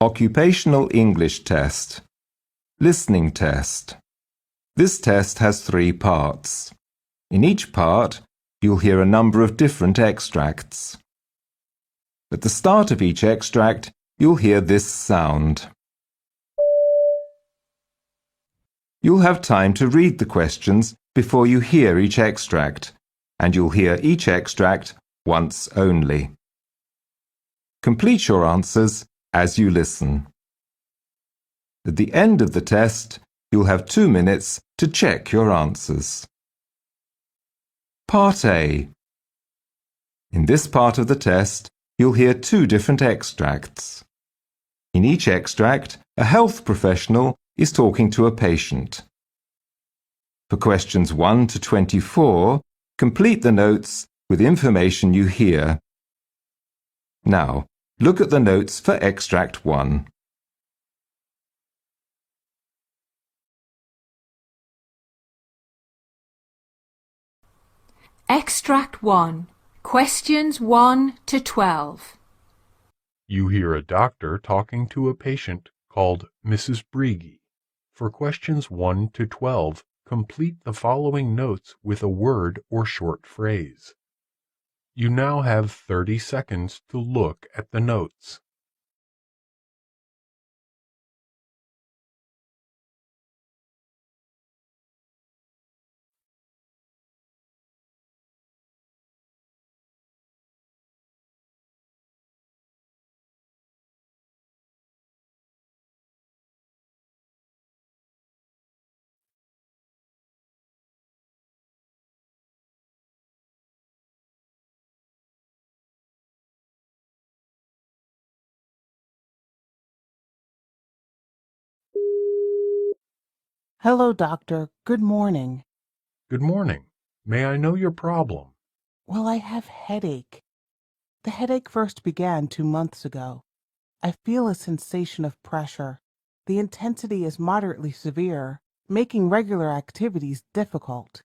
Occupational English Test. Listening Test. This test has 3 parts. In each part, you'll hear a number of different extracts. At the start of each extract, you'll hear this sound. You'll have time to read the questions before you hear each extract, and you'll hear each extract once only. Complete your answers as you listen. At the end of the test, you'll have 2 minutes to check your answers. Part A. In this part of the test, you'll hear 2 different extracts. In each extract, a health professional is talking to a patient. For questions 1 to 24, complete the notes with information you hear. Now, look at the notes for extract 1. Extract 1. Questions 1 to 12. You hear a doctor talking to a patient called Mrs. Breege. For questions 1 to 12, complete the following notes with a word or short phrase. You now have 30 seconds to look at the notes. Hello, doctor. Good morning. Good morning. May I know your problem? Well, I have headache. The headache first began 2 months ago. I feel a sensation of pressure. The intensity is moderately severe, making regular activities difficult.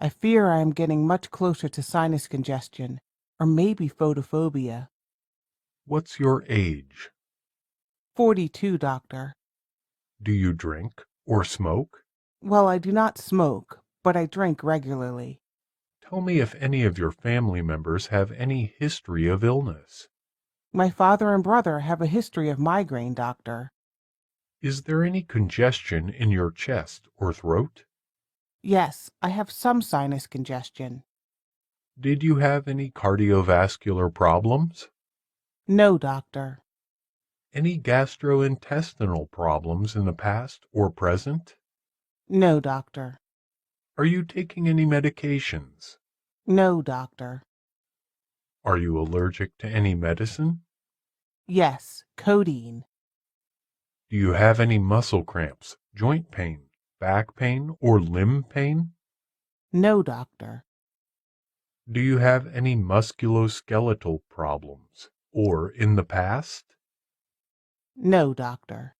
I fear I am getting much closer to sinus congestion, or maybe photophobia. What's your age? 42, doctor. Do you drink or smoke? Well, I do not smoke, but I drink regularly. Tell me if any of your family members have any history of illness. My father and brother have a history of migraine, doctor. Is there any congestion in your chest or throat? Yes, I have some sinus congestion. Did you have any cardiovascular problems? No, doctor. Any gastrointestinal problems in the past or present? No, doctor. Are you taking any medications? No, doctor. Are you allergic to any medicine? Yes, codeine. Do you have any muscle cramps, joint pain, back pain, or limb pain? No, doctor. Do you have any musculoskeletal problems, or in the past? No, doctor.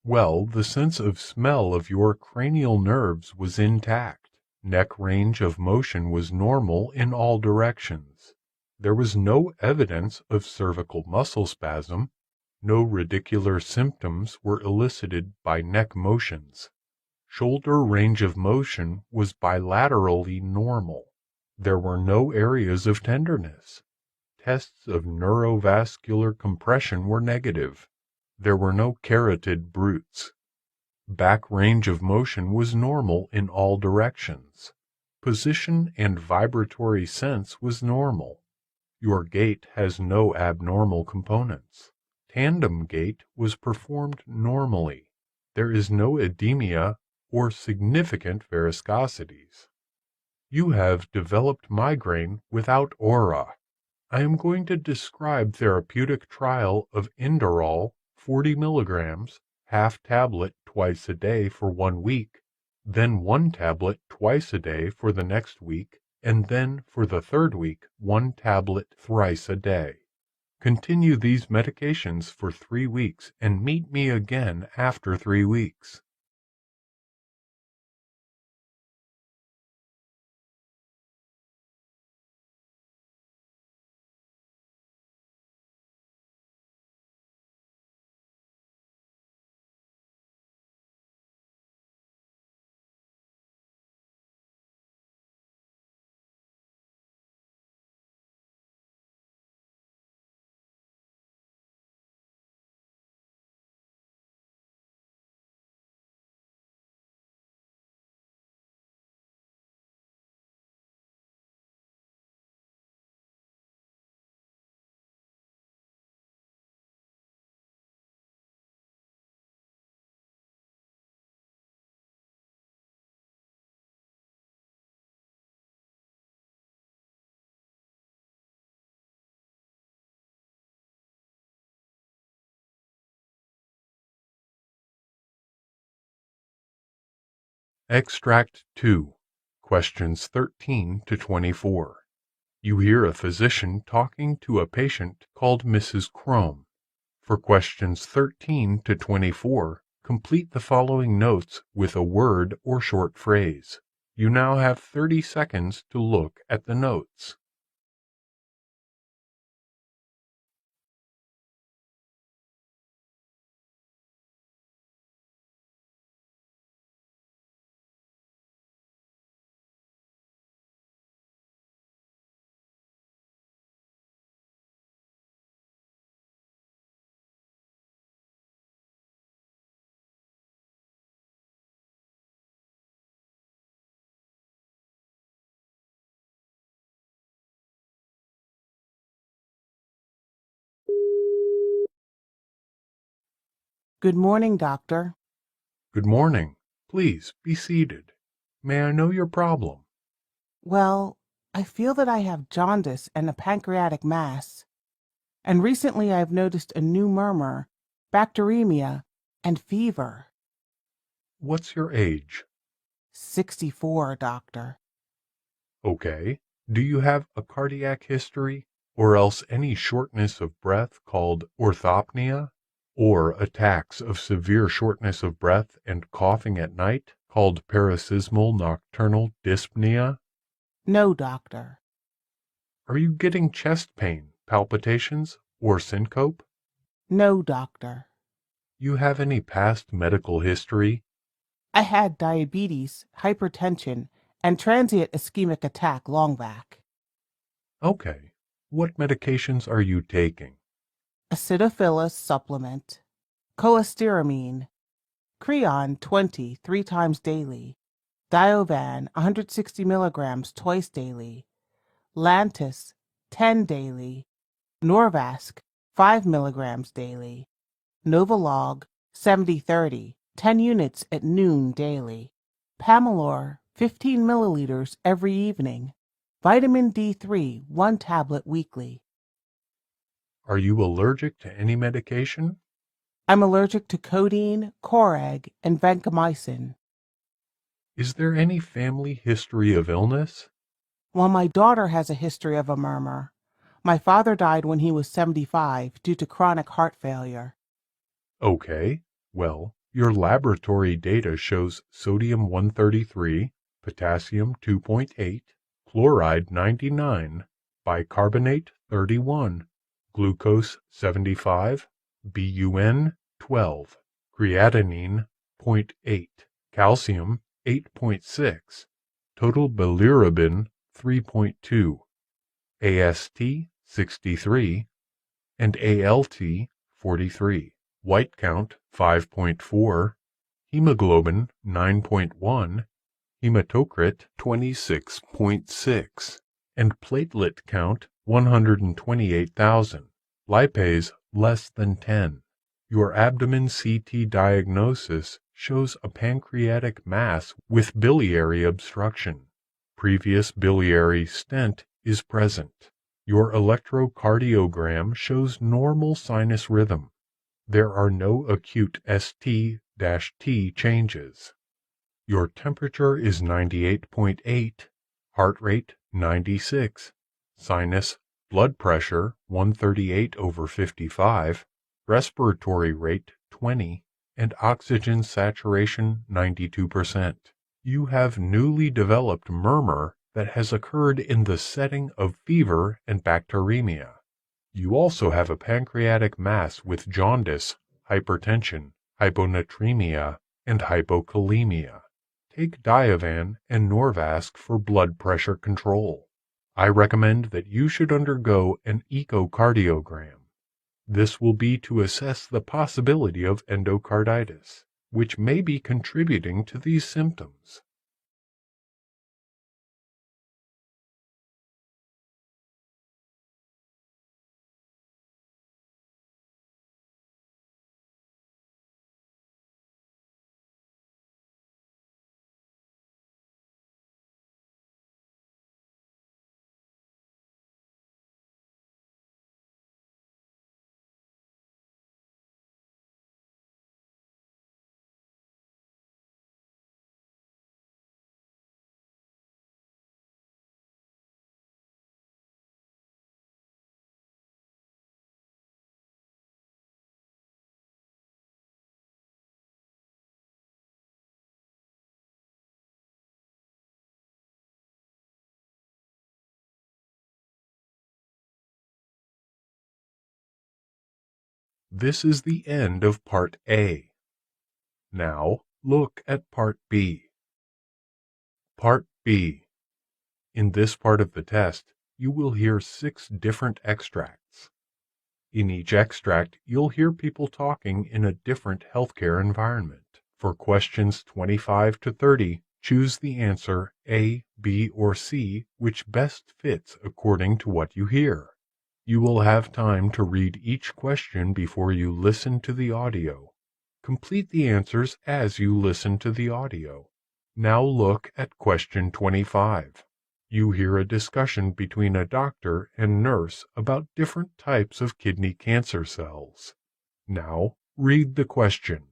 Well, the sense of smell of your cranial nerves was intact. Neck range of motion was normal in all directions. There was no evidence of cervical muscle spasm. No radicular symptoms were elicited by neck motions. Shoulder range of motion was bilaterally normal. There were no areas of tenderness. Tests of neurovascular compression were negative. There were no carotid brutes. Back range of motion was normal in all directions. Position and vibratory sense was normal. Your gait has no abnormal components. Tandem gait was performed normally. There is no edema or significant varicosities. You have developed migraine without aura. I am going to describe therapeutic trial of Inderal 40 milligrams, half tablet twice a day for 1 week, then 1 tablet twice a day for the next week, and then for the 3rd week, 1 tablet thrice a day. Continue these medications for 3 weeks and meet me again after 3 weeks. Extract 2, questions 13 to 24. You hear a physician talking to a patient called Mrs. Crome. For questions 13 to 24, complete the following notes with a word or short phrase. You now have 30 seconds to look at the notes. Good morning, doctor. Good morning. Please be seated. May I know your problem? Well, I feel that I have jaundice and a pancreatic mass. And recently I've noticed a new murmur, bacteremia, and fever. What's your age? 64, doctor. Okay. Do you have a cardiac history, or else any shortness of breath called orthopnea, or attacks of severe shortness of breath and coughing at night called paroxysmal nocturnal dyspnea? No, doctor. Are you getting chest pain, palpitations, or syncope? No, doctor. You have any past medical history? I had diabetes, hypertension, and transient ischemic attack long back. Okay. What medications are you taking? Acidophilus supplement, cholestyramine, Creon 20 3 times daily, Diovan 160 milligrams twice daily, Lantus 10 daily, Norvasc 5 milligrams daily, Novolog 70/30 10 units at noon daily, Pamelor 15 milliliters every evening, vitamin D3 1 tablet weekly. Are you allergic to any medication? I'm allergic to codeine, Coreg, and vancomycin. Is there any family history of illness? While my daughter has a history of a murmur, my father died when he was 75 due to chronic heart failure. Okay. Well, your laboratory data shows sodium 133, potassium 2.8, chloride 99, bicarbonate 31, glucose 75, BUN 12, creatinine zero point 0.8, calcium 8.6, total bilirubin 3.2, AST 63, and ALT 43. White count 5.4, hemoglobin 9.1, hematocrit 26.6, and platelet count 128,000. Lipase less than 10. Your abdomen CT diagnosis shows a pancreatic mass with biliary obstruction. Previous biliary stent is present. Your electrocardiogram shows normal sinus rhythm. There are no acute ST-T changes. Your temperature is 98.8, heart rate 96, sinus blood pressure 138/55, respiratory rate 20, and oxygen saturation 92%. You have newly developed murmur that has occurred in the setting of fever and bacteremia. You also have a pancreatic mass with jaundice, hypertension, hyponatremia, and hypokalemia. Take Diovan and Norvasc for blood pressure control. I recommend that you should undergo an echocardiogram. This will be to assess the possibility of endocarditis, which may be contributing to these symptoms. This is the end of Part A. Now, look at Part B. Part B. In this part of the test, you will hear 6 different extracts. In each extract, you'll hear people talking in a different healthcare environment. For questions 25 to 30, choose the answer A, B, or C, which best fits according to what you hear. You will have time to read each question before you listen to the audio. Complete the answers as you listen to the audio. Now look at question 25. You hear a discussion between a doctor and nurse about different types of kidney cancer cells. Now read the question.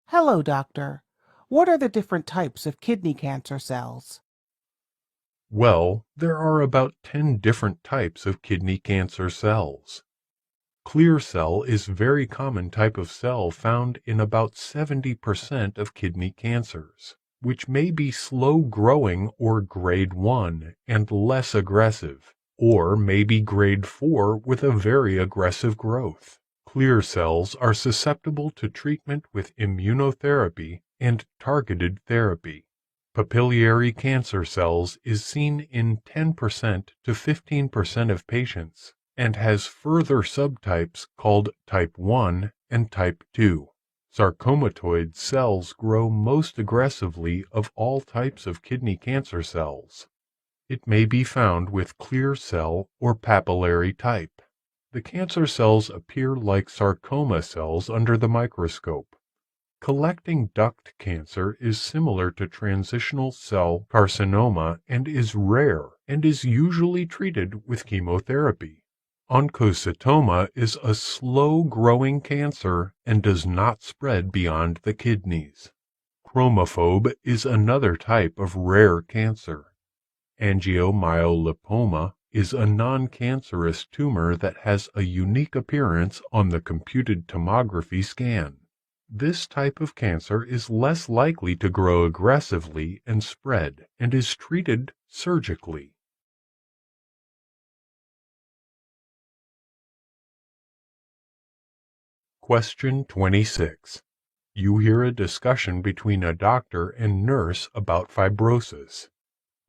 Hello, doctor. What are the different types of kidney cancer cells? Well, there are about 10 different types of kidney cancer cells. Clear cell is a very common type of cell found in about 70% of kidney cancers, which may be slow growing or grade 1 and less aggressive, or may be grade 4 with a very aggressive growth. Clear cells are susceptible to treatment with immunotherapy and targeted therapy. Papillary cancer cells is seen in 10% to 15% of patients and has further subtypes called type 1 and type 2. Sarcomatoid cells grow most aggressively of all types of kidney cancer cells. It may be found with clear cell or papillary type. The cancer cells appear like sarcoma cells under the microscope. Collecting duct cancer is similar to transitional cell carcinoma and is rare and is usually treated with chemotherapy. Oncocytoma is a slow-growing cancer and does not spread beyond the kidneys. Chromophobe is another type of rare cancer. Angiomyolipoma is a non-cancerous tumor that has a unique appearance on the computed tomography scan. This type of cancer is less likely to grow aggressively and spread and is treated surgically. Question 26. You hear a discussion between a doctor and nurse about fibrosis.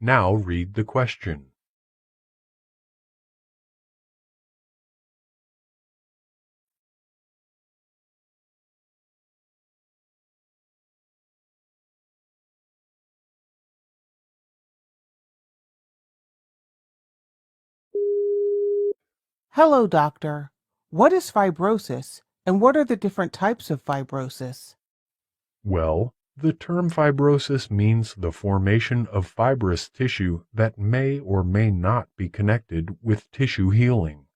Now read the question. Hello, doctor. What is fibrosis, and what are the different types of fibrosis? Well, the term fibrosis means the formation of fibrous tissue that may or may not be connected with tissue healing.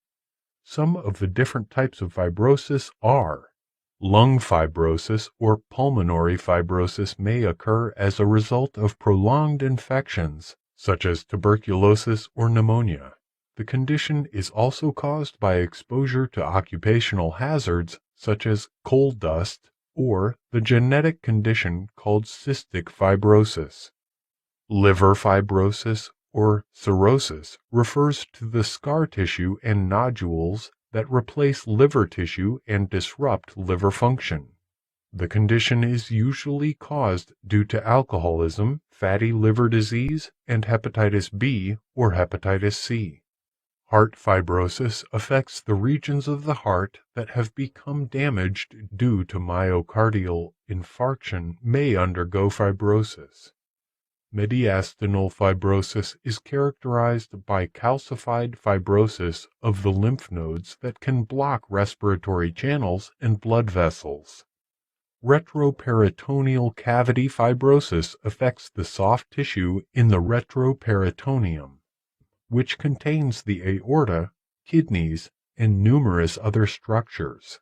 Some of the different types of fibrosis are: lung fibrosis or pulmonary fibrosis may occur as a result of prolonged infections, such as tuberculosis or pneumonia. The condition is also caused by exposure to occupational hazards, such as coal dust, or the genetic condition called cystic fibrosis. Liver fibrosis or cirrhosis refers to the scar tissue and nodules that replace liver tissue and disrupt liver function. The condition is usually caused due to alcoholism, fatty liver disease, and hepatitis B or hepatitis C. Heart fibrosis affects the regions of the heart that have become damaged due to myocardial infarction may undergo fibrosis. Mediastinal fibrosis is characterized by calcified fibrosis of the lymph nodes that can block respiratory channels and blood vessels. Retroperitoneal cavity fibrosis affects the soft tissue in the retroperitoneum, which contains the aorta, kidneys, and numerous other structures.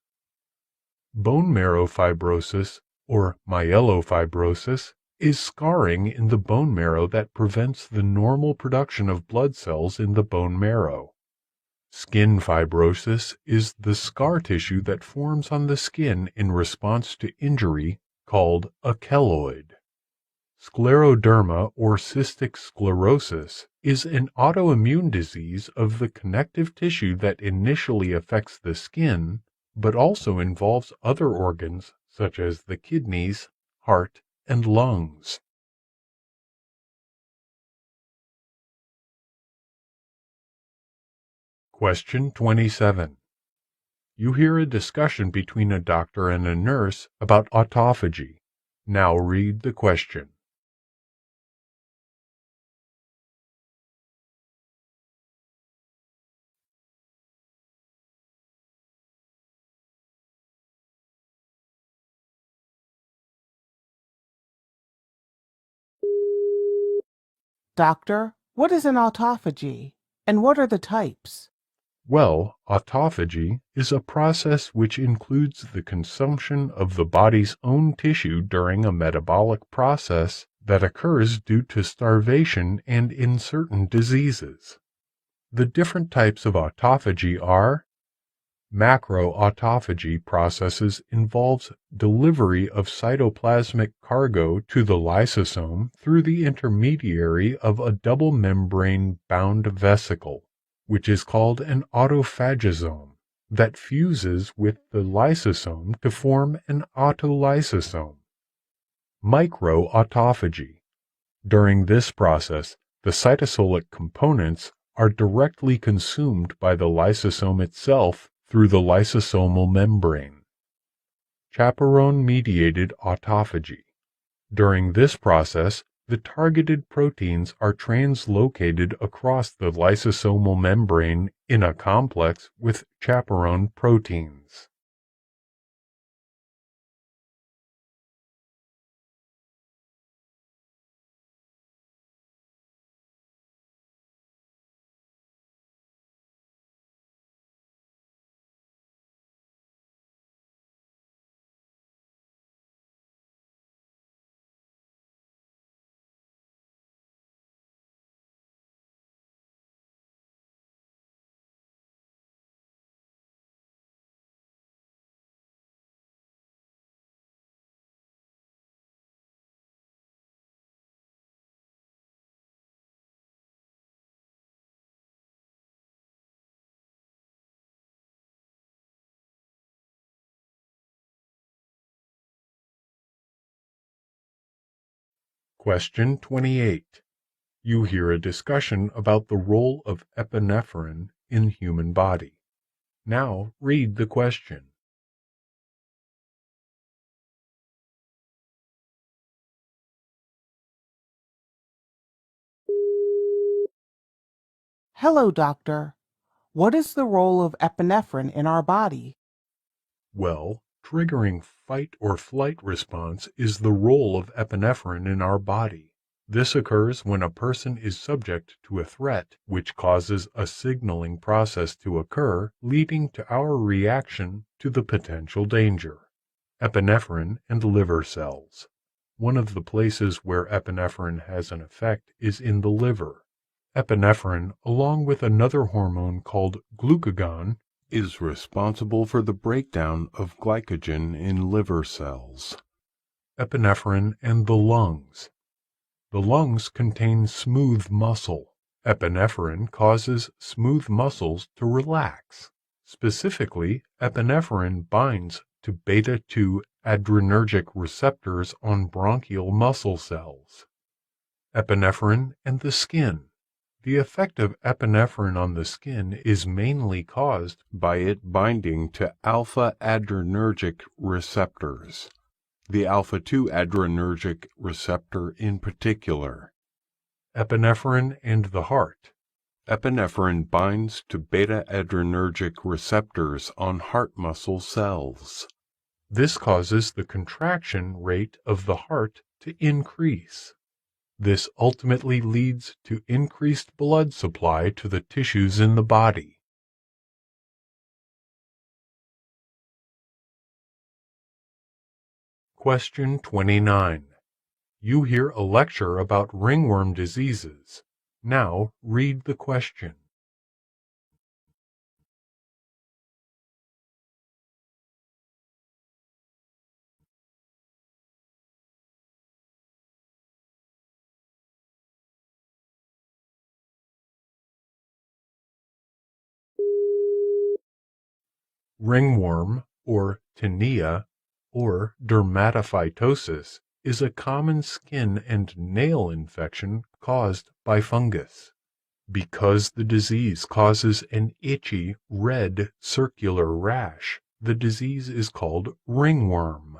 Bone marrow fibrosis, or myelofibrosis, is scarring in the bone marrow that prevents the normal production of blood cells in the bone marrow. Skin fibrosis is the scar tissue that forms on the skin in response to injury, called a keloid. Scleroderma or cystic sclerosis is an autoimmune disease of the connective tissue that initially affects the skin, but also involves other organs such as the kidneys, heart, and lungs. Question 27. You hear a discussion between a doctor and a nurse about autophagy. Now read the question. Doctor, what is an autophagy, and what are the types? Well, autophagy is a process which includes the consumption of the body's own tissue during a metabolic process that occurs due to starvation and in certain diseases. The different types of autophagy are: macroautophagy processes involves delivery of cytoplasmic cargo to the lysosome through the intermediary of a double membrane bound vesicle, which is called an autophagosome, that fuses with the lysosome to form an autolysosome. Microautophagy. During this process, the cytosolic components are directly consumed by the lysosome itself through the lysosomal membrane. Chaperone-mediated autophagy. During this process, the targeted proteins are translocated across the lysosomal membrane in a complex with chaperone proteins. Question 28. You hear a discussion about the role of epinephrine in human body. Now read the question. Hello, doctor. What is the role of epinephrine in our body? Well, triggering fight or flight response is the role of epinephrine in our body. This occurs when a person is subject to a threat, which causes a signaling process to occur, leading to our reaction to the potential danger. Epinephrine and liver cells. One of the places where epinephrine has an effect is in the liver. Epinephrine, along with another hormone called glucagon, is responsible for the breakdown of glycogen in liver cells. Epinephrine and the lungs. The lungs contain smooth muscle. Epinephrine causes smooth muscles to relax. Specifically, epinephrine binds to beta-2 adrenergic receptors on bronchial muscle cells. Epinephrine and the skin. The effect of epinephrine on the skin is mainly caused by it binding to alpha-adrenergic receptors, the alpha-2 adrenergic receptor in particular. Epinephrine and the heart. Epinephrine binds to beta-adrenergic receptors on heart muscle cells. This causes the contraction rate of the heart to increase. This ultimately leads to increased blood supply to the tissues in the body. Question 29. You hear a lecture about ringworm diseases. Now read the question. Ringworm, or tinea, or dermatophytosis, is a common skin and nail infection caused by fungus. Because the disease causes an itchy, red, circular rash, the disease is called ringworm.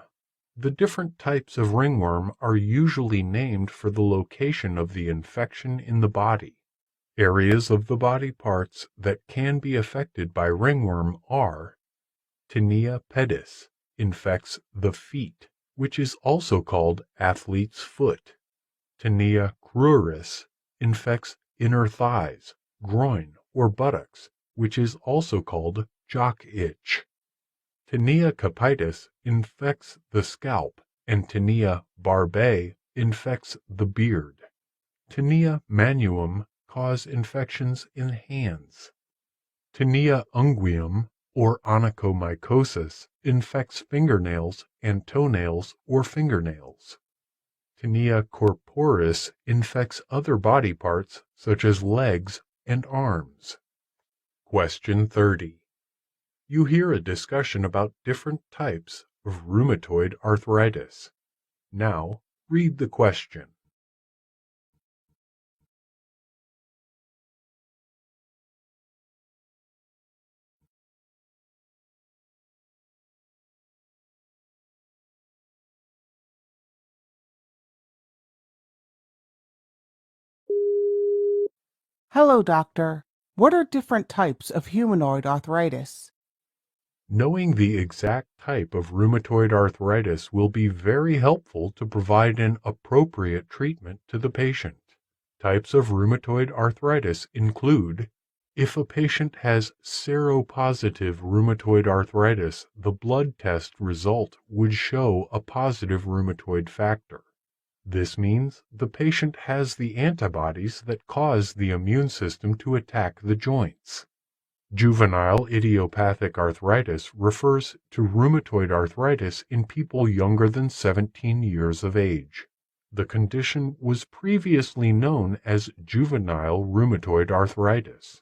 The different types of ringworm are usually named for the location of the infection in the body. Areas of the body parts that can be affected by ringworm are: tinea pedis, infects the feet, which is also called athlete's foot. Tinea cruris infects inner thighs, groin, or buttocks, which is also called jock itch. Tinea capitis infects the scalp, and tinea barbae infects the beard. Tinea manuum cause infections in hands. Tinea unguium, or onychomycosis, infects fingernails and toenails or fingernails. Tinea corporis infects other body parts such as legs and arms. Question 30. You hear a discussion about different types of rheumatoid arthritis. Now, read the question. Hello, doctor. What are different types of humanoid arthritis? Knowing the exact type of rheumatoid arthritis will be very helpful to provide an appropriate treatment to the patient. Types of rheumatoid arthritis include: if a patient has seropositive rheumatoid arthritis, the blood test result would show a positive rheumatoid factor. This means the patient has the antibodies that cause the immune system to attack the joints. Juvenile idiopathic arthritis refers to rheumatoid arthritis in people younger than 17 years of age. The condition was previously known as juvenile rheumatoid arthritis.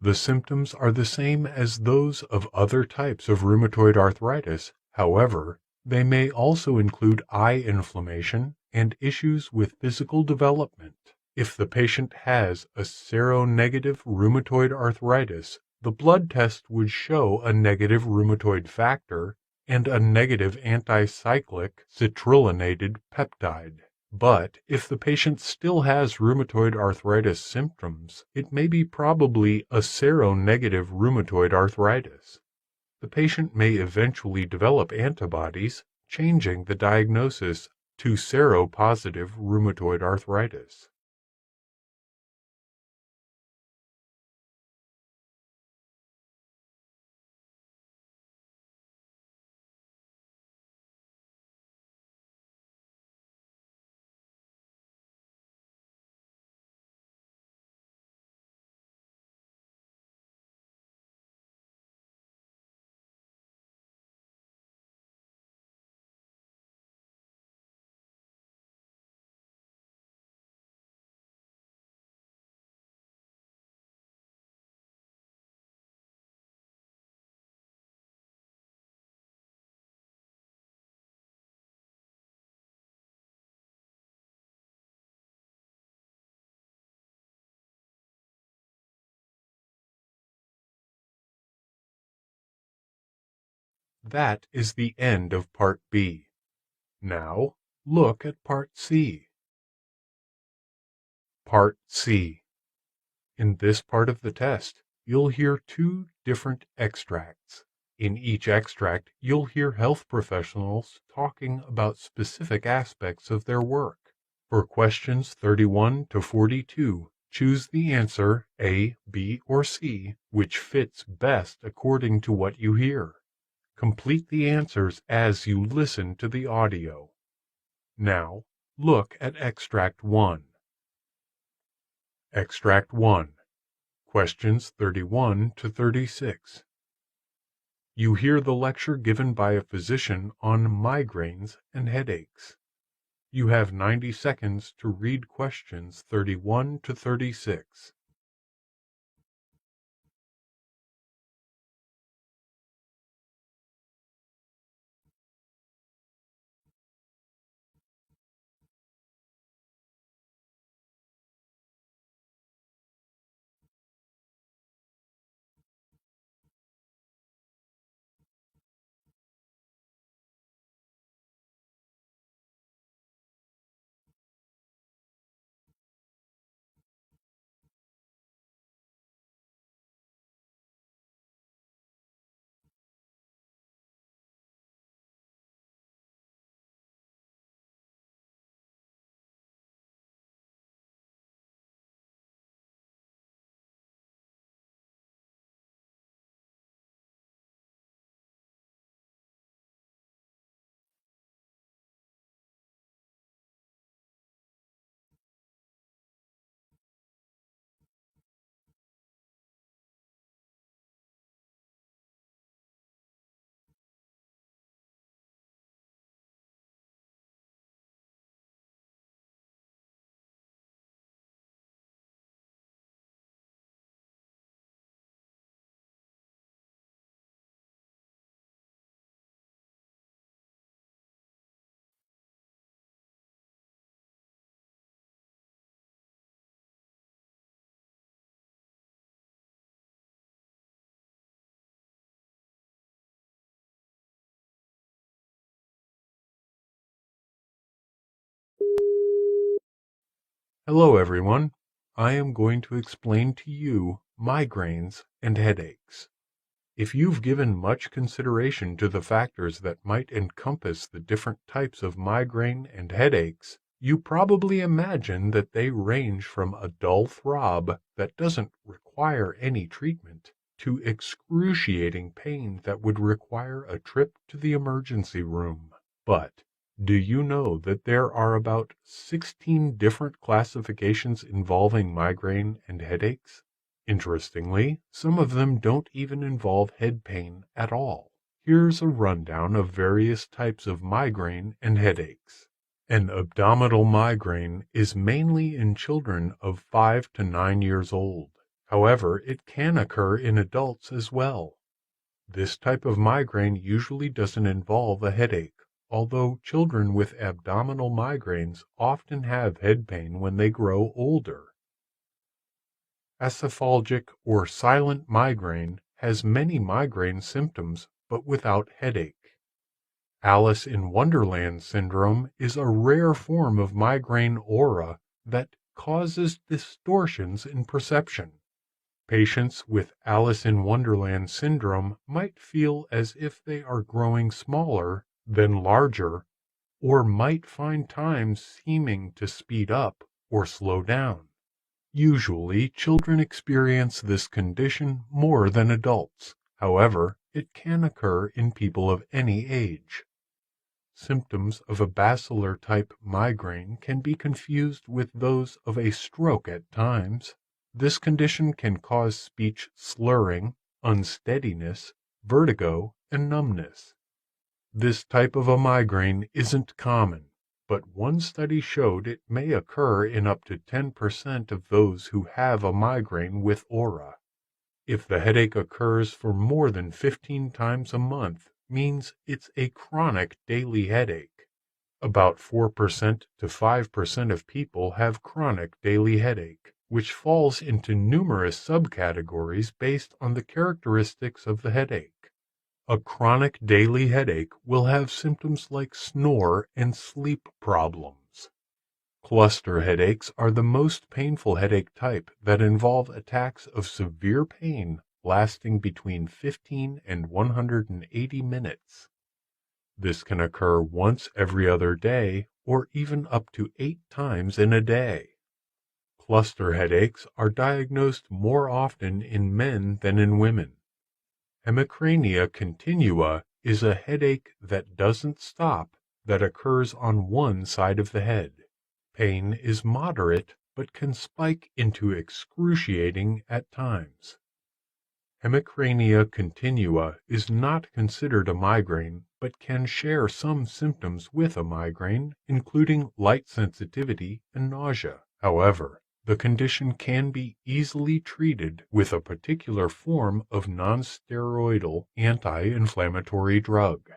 The symptoms are the same as those of other types of rheumatoid arthritis. However, they may also include eye inflammation and issues with physical development. If the patient has a seronegative rheumatoid arthritis, the blood test would show a negative rheumatoid factor and a negative anticyclic citrullinated peptide. But if the patient still has rheumatoid arthritis symptoms, it may be probably a seronegative rheumatoid arthritis. The patient may eventually develop antibodies, changing the diagnosis to seropositive rheumatoid arthritis. That is the end of Part B. Now, look at Part C. Part C. In this part of the test, you'll hear two different extracts. In each extract, you'll hear health professionals talking about specific aspects of their work. For questions 31 to 42, choose the answer A, B, or C, which fits best according to what you hear. Complete the answers as you listen to the audio. Now, look at Extract 1. Extract 1. Questions 31 to 36. You hear the lecture given by a physician on migraines and headaches. You have 90 seconds to read questions 31 to 36. Hello everyone. I am going to explain to you migraines and headaches. If you've given much consideration to the factors that might encompass the different types of migraine and headaches, you probably imagine that they range from a dull throb that doesn't require any treatment to excruciating pain that would require a trip to the emergency room. But do you know that there are about 16 different classifications involving migraine and headaches? Interestingly, some of them don't even involve head pain at all. Here's a rundown of various types of migraine and headaches. An abdominal migraine is mainly in children of 5 to 9 years old. However, it can occur in adults as well. This type of migraine usually doesn't involve a headache, although children with abdominal migraines often have head pain when they grow older. Acephalgic or silent migraine has many migraine symptoms but without headache. Alice in Wonderland syndrome is a rare form of migraine aura that causes distortions in perception. Patients with Alice in Wonderland syndrome might feel as if they are growing smaller, then larger, or might find time seeming to speed up or slow down. Usually, children experience this condition more than adults. However, it can occur in people of any age. Symptoms of a basilar-type migraine can be confused with those of a stroke at times. This condition can cause speech slurring, unsteadiness, vertigo, and numbness. This type of a migraine isn't common, but one study showed it may occur in up to 10% of those who have a migraine with aura. If the headache occurs for more than 15 times a month, means it's a chronic daily headache. About 4% to 5% of people have chronic daily headache, which falls into numerous subcategories based on the characteristics of the headache. A chronic daily headache will have symptoms like snore and sleep problems. Cluster headaches are the most painful headache type that involve attacks of severe pain lasting between 15 and 180 minutes. This can occur once every other day or even up to 8 times in a day. Cluster headaches are diagnosed more often in men than in women. Hemicrania continua is a headache that doesn't stop that occurs on one side of the head. Pain is moderate but can spike into excruciating at times. Hemicrania continua is not considered a migraine but can share some symptoms with a migraine, including light sensitivity and nausea. However, the condition can be easily treated with a particular form of non-steroidal anti-inflammatory drug.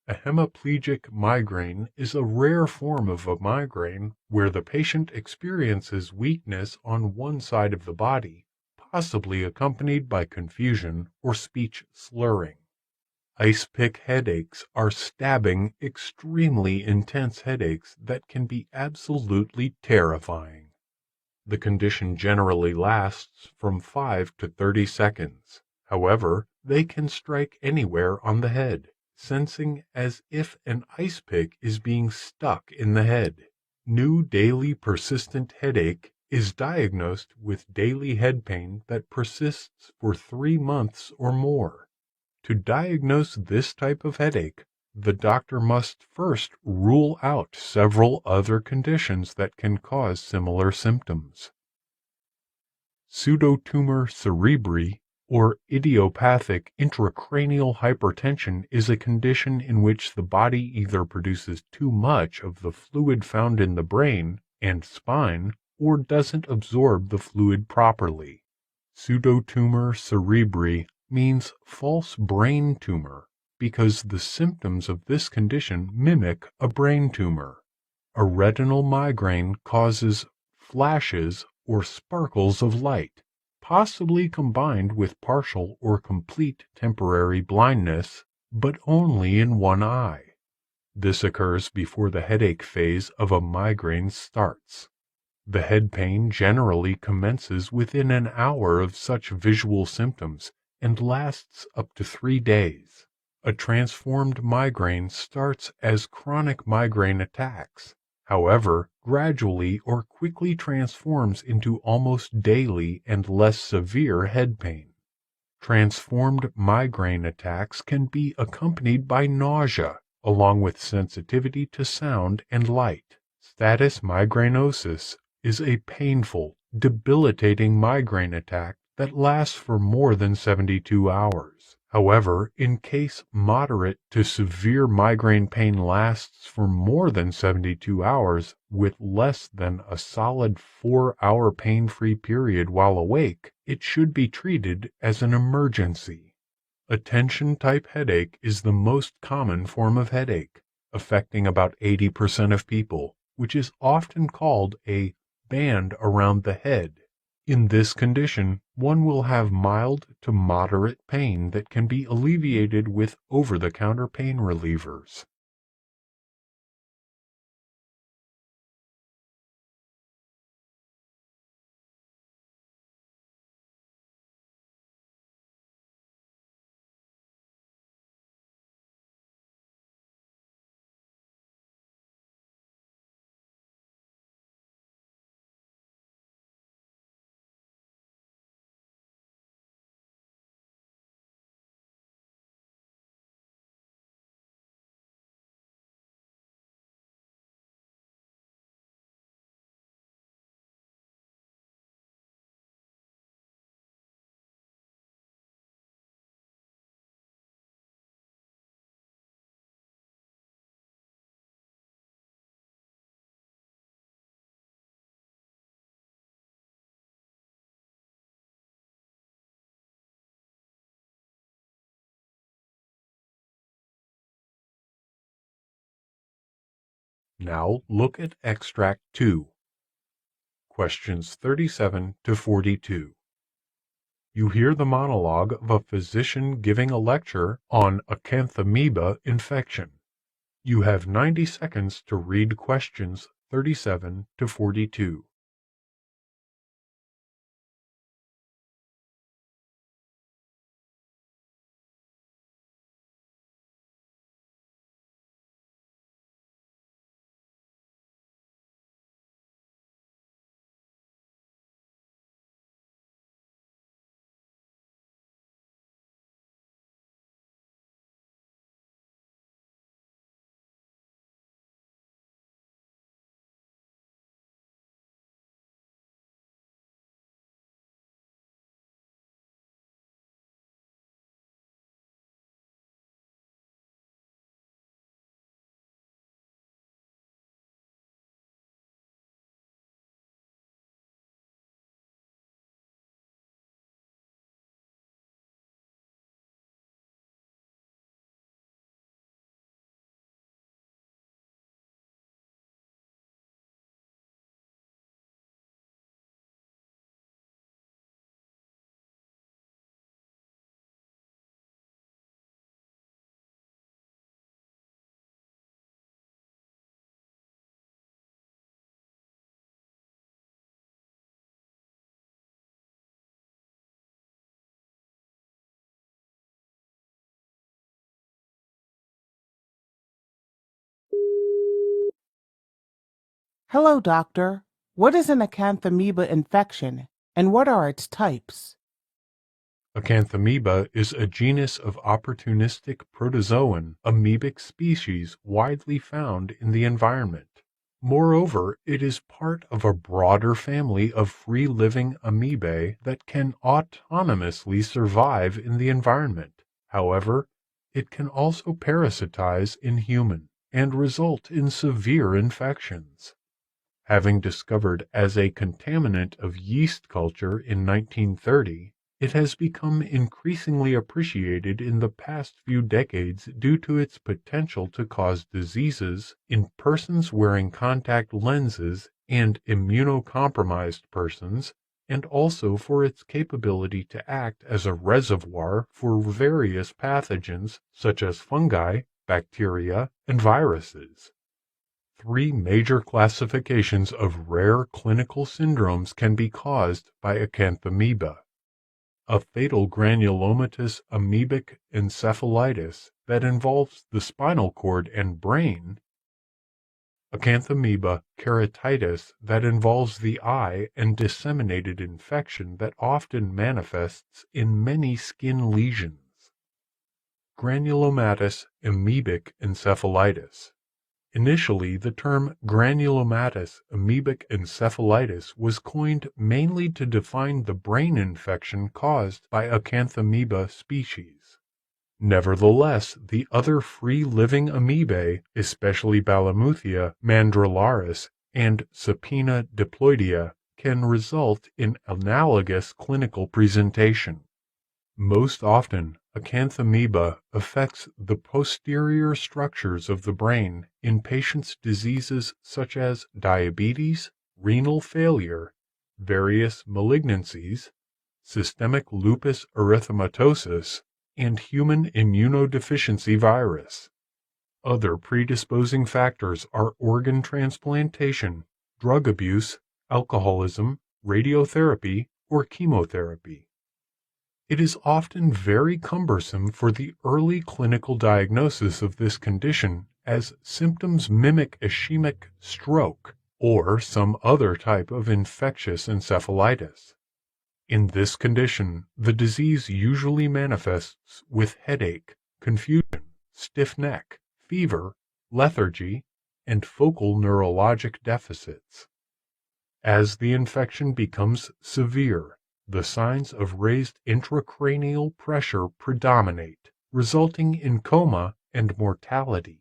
A hemiplegic migraine is a rare form of a migraine where the patient experiences weakness on one side of the body, possibly accompanied by confusion or speech slurring. Ice pick headaches are stabbing, extremely intense headaches that can be absolutely terrifying. The condition generally lasts from 5 to 30 seconds. However, they can strike anywhere on the head, sensing as if an ice pick is being stuck in the head. New daily persistent headache is diagnosed with daily head pain that persists for 3 months or more. To diagnose this type of headache, the doctor must first rule out several other conditions that can cause similar symptoms. Pseudotumor cerebri, or idiopathic intracranial hypertension, is a condition in which the body either produces too much of the fluid found in the brain and spine or doesn't absorb the fluid properly. Pseudotumor cerebri means false brain tumor because the symptoms of this condition mimic a brain tumor. A retinal migraine causes flashes or sparkles of light, possibly combined with partial or complete temporary blindness, but only in one eye. This occurs before the headache phase of a migraine starts. The head pain generally commences within an hour of such visual symptoms and lasts up to 3 days. A transformed migraine starts as chronic migraine attacks, however, gradually or quickly transforms into almost daily and less severe head pain. Transformed migraine attacks can be accompanied by nausea, along with sensitivity to sound and light. Status migrainosus is a painful, debilitating migraine attack that lasts for more than 72 hours. However, in case moderate to severe migraine pain lasts for more than 72 hours with less than a solid 4-hour pain-free period while awake, it should be treated as an emergency. A tension-type headache is the most common form of headache, affecting about 80% of people, which is often called a band around the head. In this condition, one will have mild to moderate pain that can be alleviated with over-the-counter pain relievers. Now look at Extract 2, questions 37 to 42. You hear the monologue of a physician giving a lecture on acanthamoeba infection. You have 90 seconds to read questions 37 to 42. Hello, doctor. What is an acanthamoeba infection, and what are its types? Acanthamoeba is a genus of opportunistic protozoan amoebic species widely found in the environment. Moreover, it is part of a broader family of free-living amoebae that can autonomously survive in the environment. However, it can also parasitize in human and result in severe infections. Having discovered as a contaminant of yeast culture in 1930, it has become increasingly appreciated in the past few decades due to its potential to cause diseases in persons wearing contact lenses and immunocompromised persons, and also for its capability to act as a reservoir for various pathogens such as fungi, bacteria, and viruses. Three major classifications of rare clinical syndromes can be caused by acanthamoeba: a fatal granulomatous amoebic encephalitis that involves the spinal cord and brain, acanthamoeba keratitis that involves the eye and disseminated infection that often manifests in many skin lesions, granulomatous amoebic encephalitis. Initially, the term granulomatous amoebic encephalitis was coined mainly to define the brain infection caused by acanthamoeba species. Nevertheless, the other free-living amoebae, especially Balamuthia mandrillaris and Sapina diploidea, can result in analogous clinical presentation. Most often, acanthamoeba affects the posterior structures of the brain in patients' diseases such as diabetes, renal failure, various malignancies, systemic lupus erythematosus, and human immunodeficiency virus. Other predisposing factors are organ transplantation, drug abuse, alcoholism, radiotherapy, or chemotherapy. It is often very cumbersome for the early clinical diagnosis of this condition, as symptoms mimic ischemic stroke or some other type of infectious encephalitis. In this condition, the disease usually manifests with headache, confusion, stiff neck, fever, lethargy, and focal neurologic deficits. As the infection becomes severe, the signs of raised intracranial pressure predominate, resulting in coma and mortality.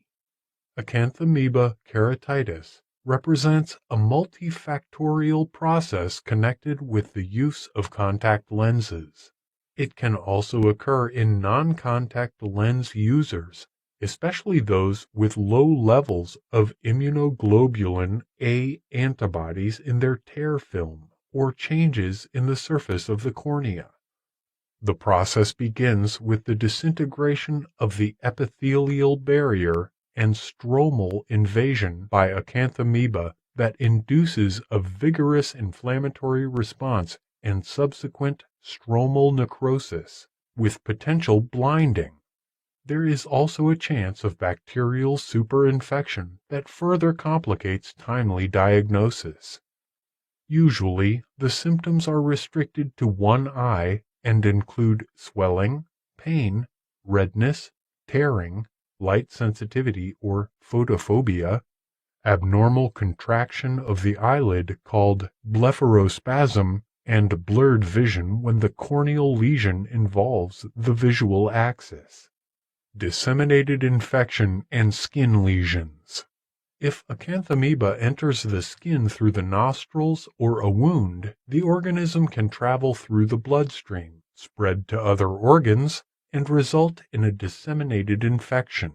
Acanthamoeba keratitis represents a multifactorial process connected with the use of contact lenses. It can also occur in non-contact lens users, especially those with low levels of immunoglobulin A antibodies in their tear film, or changes in the surface of the cornea. The process begins with the disintegration of the epithelial barrier and stromal invasion by acanthamoeba that induces a vigorous inflammatory response and subsequent stromal necrosis, with potential blinding. There is also a chance of bacterial superinfection that further complicates timely diagnosis. Usually, the symptoms are restricted to one eye and include swelling, pain, redness, tearing, light sensitivity or photophobia, abnormal contraction of the eyelid called blepharospasm, and blurred vision when the corneal lesion involves the visual axis. Disseminated infection and skin lesions. If acanthamoeba enters the skin through the nostrils or a wound, the organism can travel through the bloodstream, spread to other organs, and result in a disseminated infection.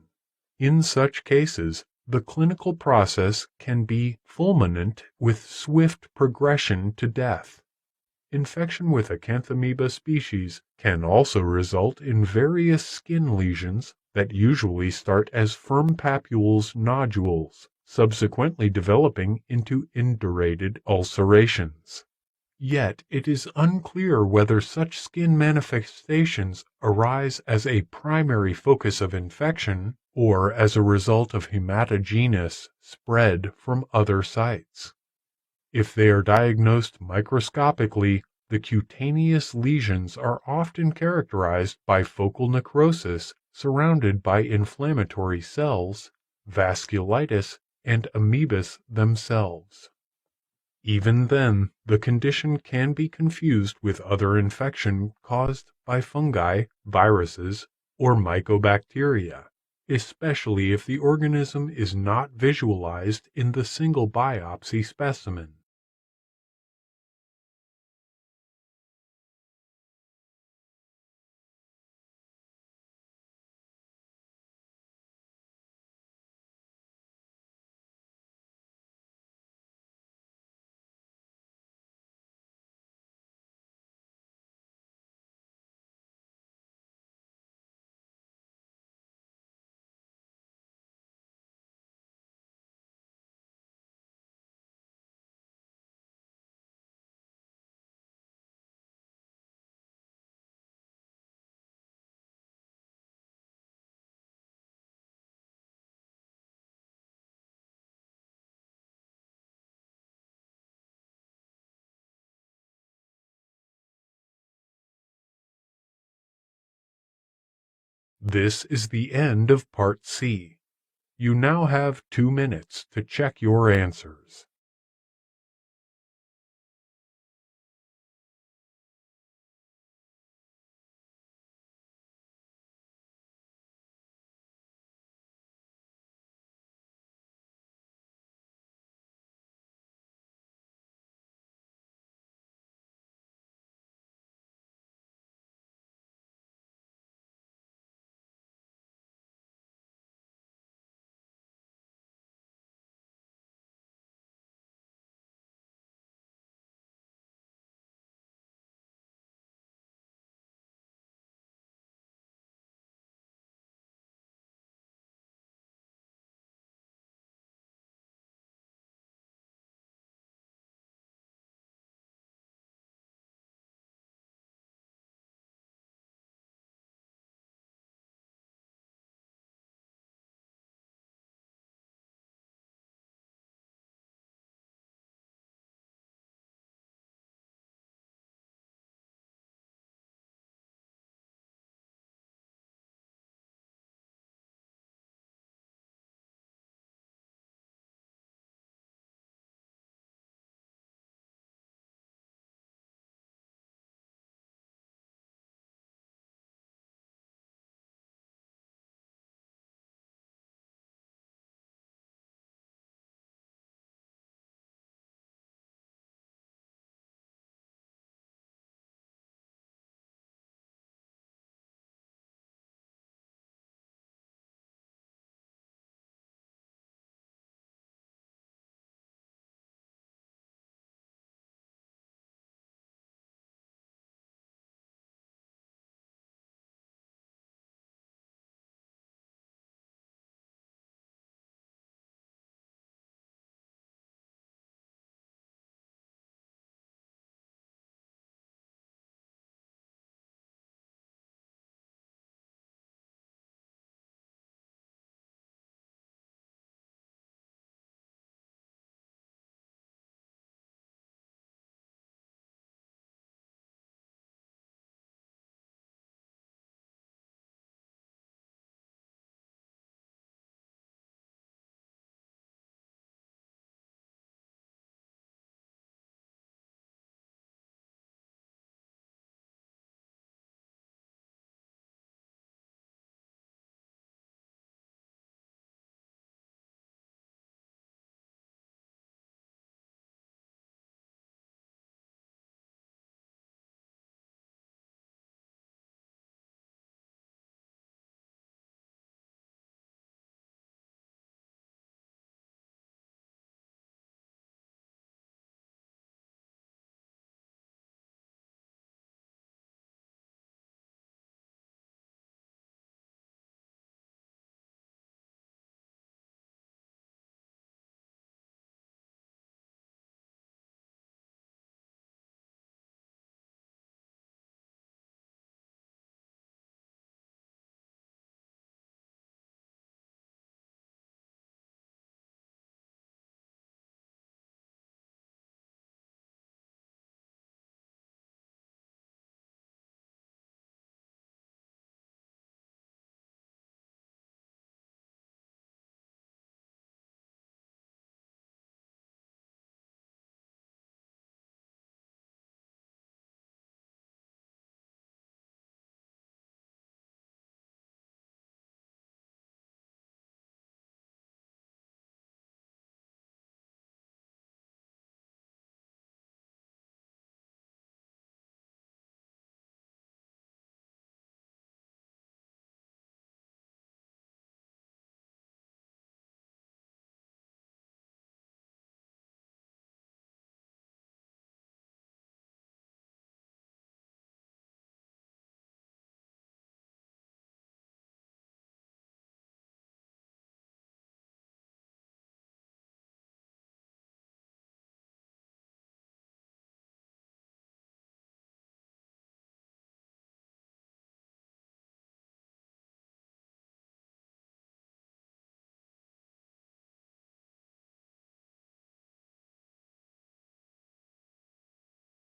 In such cases, the clinical process can be fulminant with swift progression to death. Infection with acanthamoeba species can also result in various skin lesions that usually start as firm papules nodules, subsequently developing into indurated ulcerations. Yet it is unclear whether such skin manifestations arise as a primary focus of infection or as a result of hematogenous spread from other sites. If they are diagnosed microscopically, the cutaneous lesions are often characterized by focal necrosis surrounded by inflammatory cells, vasculitis, and amoebas themselves. Even then, the condition can be confused with other infection caused by fungi, viruses, or mycobacteria, especially if the organism is not visualized in the single biopsy specimen. This is the end of Part C. You now have 2 minutes to check your answers.